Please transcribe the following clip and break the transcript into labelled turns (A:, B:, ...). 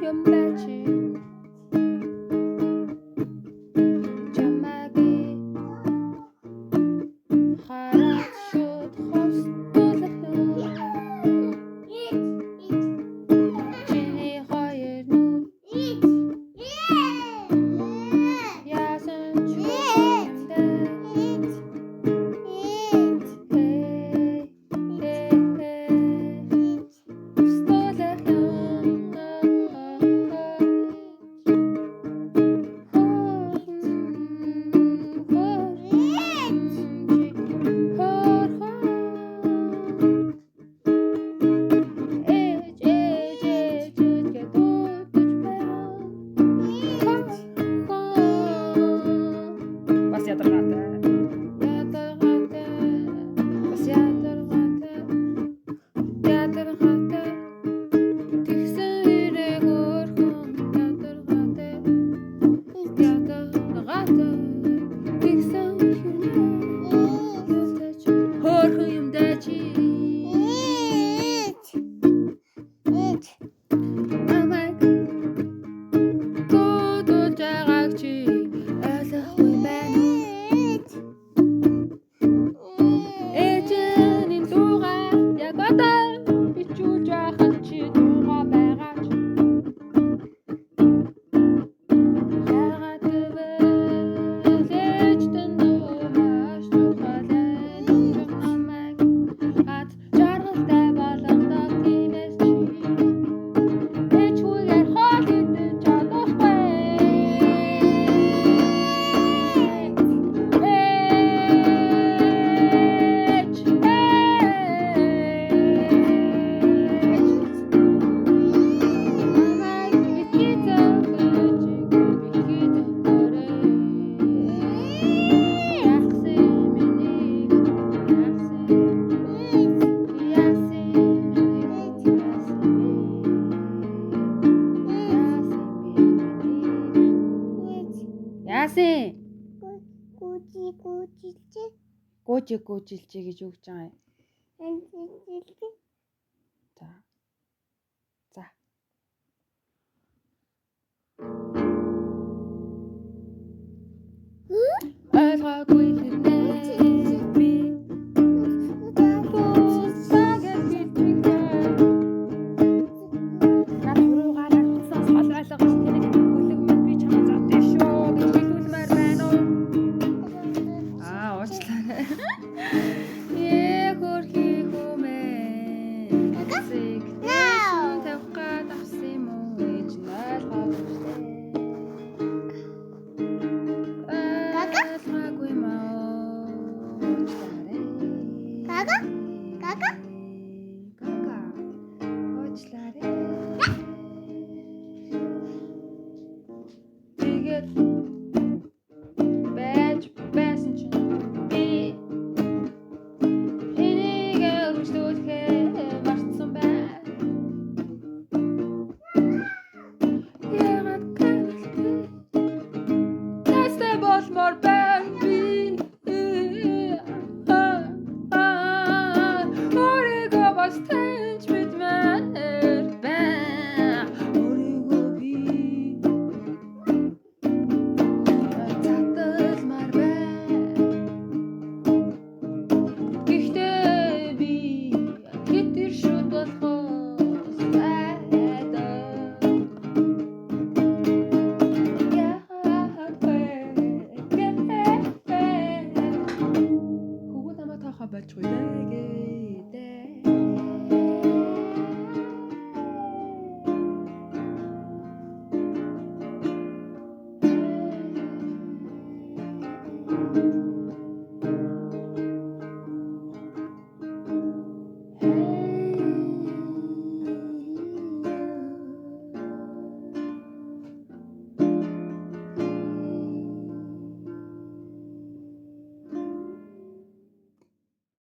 A: юм байж чамаги хараад шууд хостуулах чиний хоёр нүд яасан ч бас ядаргаатай бас ядаргаатай тэгсэн хэрэг өөрхөн ядаргаатай тэгсэн хөөрхөн юм дэж намайг дуудуулж байгааг чи ойлгохгүй байна эжэний дуугаа яг одоо бичүүлж байхад чи дуугаа байгаа ч яагаад гэвэл ээжтэн дуу маш чухал намайг ад жаргалтай болгодог тиймээс чи ээжгүйгээр хоол идэж чадахгүй яасын гүүжилжээ гэж өгч байгаа юм. За. Ойлгоогүй хэрнээ би сагаар хэлчихээ. Наад руугаа нарцсан сол ойлгож тэнэг бүлэгмэл би чамд зовдөө шүү гэж хэлүүлмээр байна уу? Уучлаарай. Хөрхи хүмээ. Тавих гад авсан юм уу? Ээж ойлгоогүй шүү. Ойлгоогүй маа. Уучлаарай. Тэгээд байсан чинь би энийг өргөжлүүлэхээ мартсан байна. Яагаад гэвэл тастай болмоор байна би. Өөрийгөө бас таньж мэдмээр байна. Өөрийгөө би таталмаар байна. Гэхдээ би хитэр шүд болохоос айдаа. Хүүг намайг тахаа болчихгүй дээ. Hey